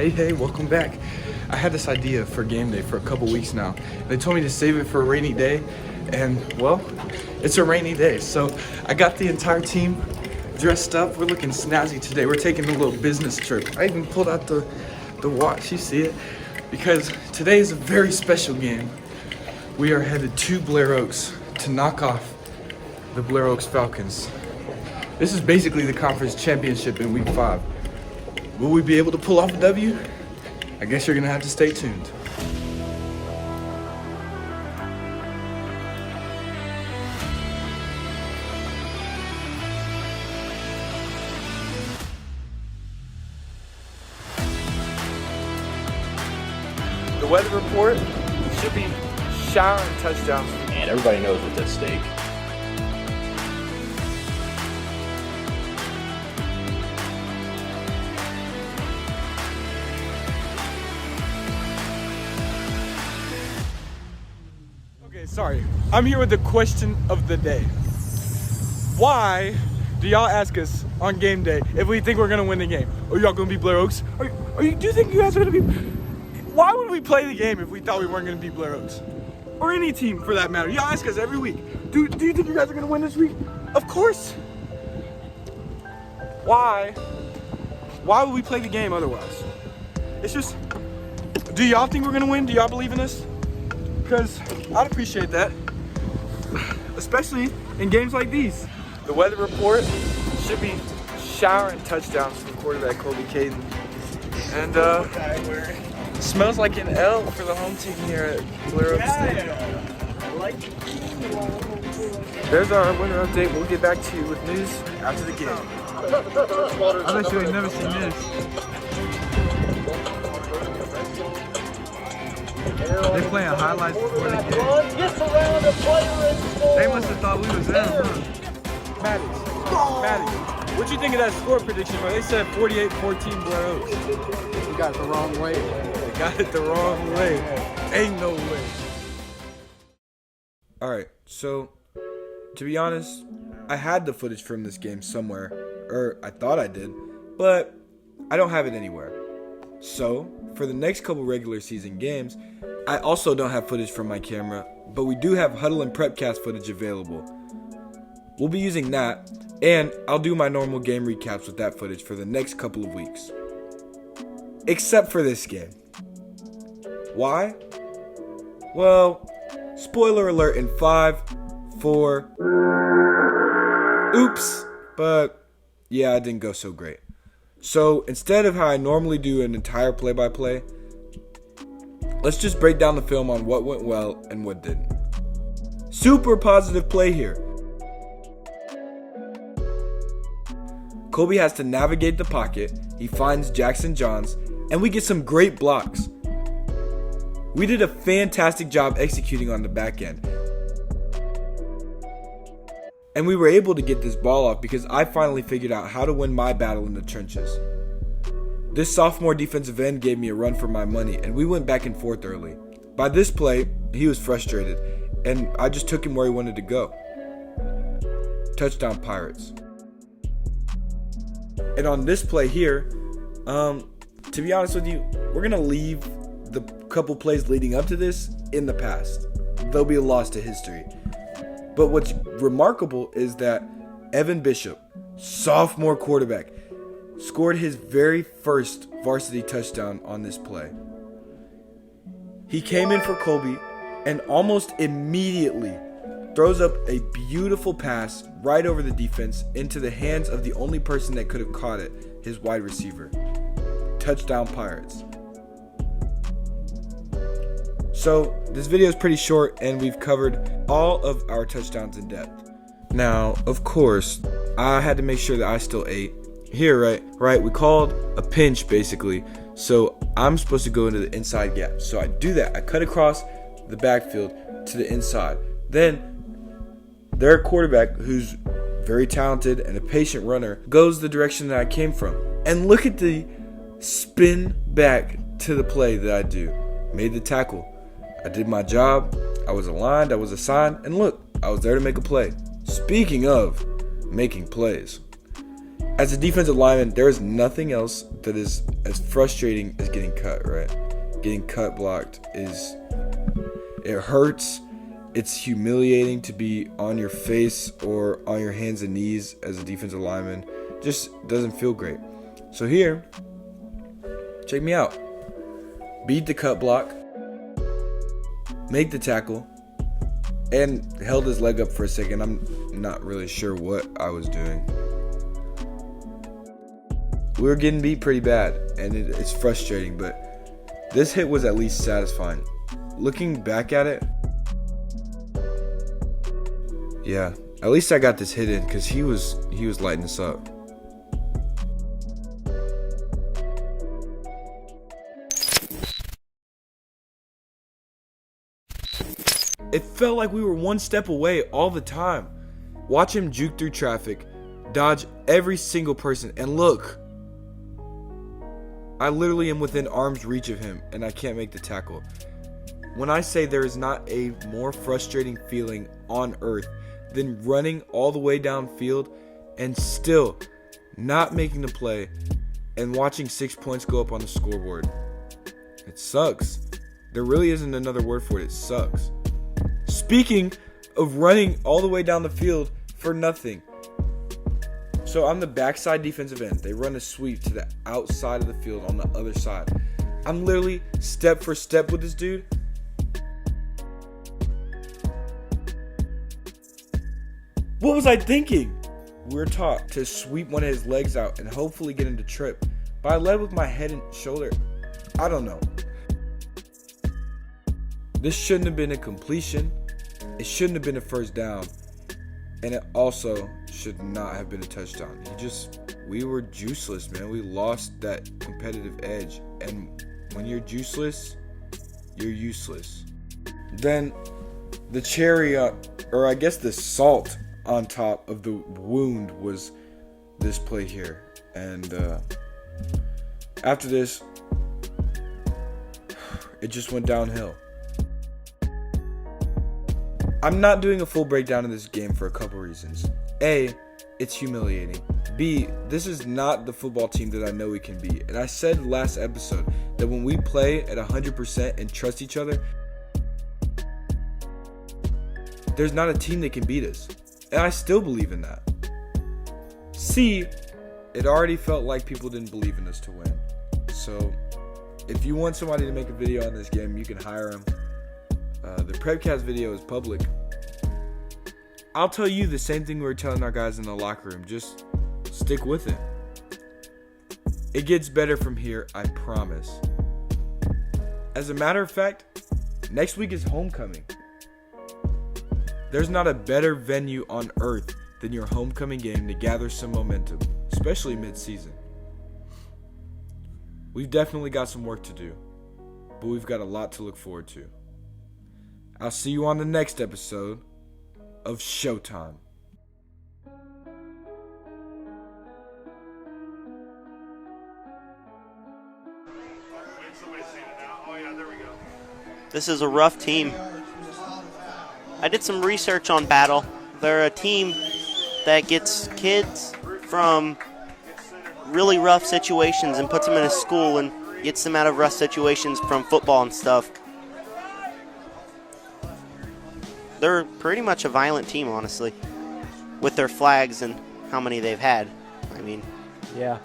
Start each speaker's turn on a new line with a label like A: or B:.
A: Hey, welcome back. I had this idea for game day for a couple weeks now. They told me to save it for a rainy day, and well, it's a rainy day. So I got the entire team dressed up. We're looking snazzy today. We're taking a little business trip. I even pulled out the watch, you see it? Because today is a very special game. We are headed to Blair Oaks to knock off the Blair Oaks Falcons. This is basically the conference championship in week 5. Will we be able to pull off a W? I guess you're gonna have to stay tuned. The weather report should be showering touchdowns.
B: And everybody knows what's at stake.
A: Okay, sorry. I'm here with the question of the day. Why do y'all ask us on game day if we think we're gonna win the game? Are y'all gonna be Blair Oaks? Do you think you guys are gonna be? Why would we play the game if we thought we weren't gonna be Blair Oaks? Or any team for that matter. Y'all ask us every week. Do you think you guys are gonna win this week? Of course. Why would we play the game otherwise? It's just, do y'all think we're gonna win? Do y'all believe in us? Because I'd appreciate that, especially in games like these. The weather report should be showering touchdowns from quarterback Colby Caton. And smells like an L for the home team here at Blair Oaks Stadium. There's our winter update. We'll get back to you with news after the game. I bet you ain't never seen this. They playing highlights before the game. They must have thought we was them, huh? Maddie, what you think of that score prediction, bro? They said 48-14 Blair Oaks.
C: You got it the wrong way.
A: They got it the wrong way. Ain't no way. Alright, so, to be honest, I had the footage from this game somewhere, or I thought I did, but I don't have it anywhere. So, for the next couple regular season games, I also don't have footage from my camera, but we do have Huddle and Prepcast footage available. We'll be using that, and I'll do my normal game recaps with that footage for the next couple of weeks. Except for this game. Why? Well, spoiler alert in 5, 4... Oops! But, yeah, it didn't go so great. So, instead of how I normally do an entire play-by-play, let's just break down the film on what went well and what didn't. Super positive play here. Colby has to navigate the pocket, he finds Jackson Johns, and we get some great blocks. We did a fantastic job executing on the back end. And we were able to get this ball off because I finally figured out how to win my battle in the trenches. This sophomore defensive end gave me a run for my money, and we went back and forth early. By this play, he was frustrated, and I just took him where he wanted to go. Touchdown Pirates. And on this play here, to be honest with you, we're going to leave the couple plays leading up to this in the past. They'll be a loss to history. But what's remarkable is that Evan Bishop, sophomore quarterback, scored his very first varsity touchdown on this play. He came in for Colby and almost immediately throws up a beautiful pass right over the defense into the hands of the only person that could have caught it, his wide receiver. Touchdown Pirates. So this video is pretty short and we've covered all of our touchdowns in depth. Now, of course, I had to make sure that I still ate. Here, right, we called a pinch basically. So I'm supposed to go into the inside gap. So I do that. I cut across the backfield to the inside. Then their quarterback, who's very talented and a patient runner, goes the direction that I came from. And look at the spin back to the play that I do. Made the tackle. I did my job. I was aligned. I was assigned. And look, I was there to make a play. Speaking of making plays, As a defensive lineman, there is nothing else that is as frustrating as getting cut, right? Getting cut blocked it hurts. It's humiliating to be on your face or on your hands and knees as a defensive lineman. Just doesn't feel great. So here, check me out. Beat the cut block, make the tackle, and held his leg up for a second. I'm not really sure what I was doing. We were getting beat pretty bad, and it's frustrating, but this hit was at least satisfying. Looking back at it, yeah, at least I got this hit in because he was lighting us up. It felt like we were one step away all the time. Watch him juke through traffic, dodge every single person, and look. I literally am within arm's reach of him, and I can't make the tackle. When I say there is not a more frustrating feeling on earth than running all the way downfield and still not making the play and watching 6 points go up on the scoreboard. It sucks. There really isn't another word for it. It sucks. Speaking of running all the way down the field for nothing. So I'm the backside defensive end. They run a sweep to the outside of the field on the other side. I'm literally step for step with this dude. What was I thinking? We were taught to sweep one of his legs out and hopefully get him to trip. But I led with my head and shoulder. I don't know. This shouldn't have been a completion. It shouldn't have been a first down. And it also should not have been a touchdown. We were juiceless, man. We lost that competitive edge. And when you're juiceless, you're useless. Then the cherry, or I guess the salt on top of the wound was this play here. And after this, it just went downhill. I'm not doing a full breakdown of this game for a couple reasons. A, it's humiliating. B, this is not the football team that I know we can be. And I said last episode that when we play at 100% and trust each other, there's not a team that can beat us. And I still believe in that. C, it already felt like people didn't believe in us to win. So if you want somebody to make a video on this game, you can hire them. The Prepcast video is public. I'll tell you the same thing we were telling our guys in the locker room. Just stick with it. It gets better from here, I promise. As a matter of fact, next week is homecoming. There's not a better venue on earth than your homecoming game to gather some momentum, especially mid-season. We've definitely got some work to do, but we've got a lot to look forward to. I'll see you on the next episode of Showtime.
D: This is a rough team. I did some research on Battle. They're a team that gets kids from really rough situations and puts them in a school and gets them out of rough situations from football and stuff. They're pretty much a violent team, honestly, with their flags and how many they've had. I mean,
C: Yeah,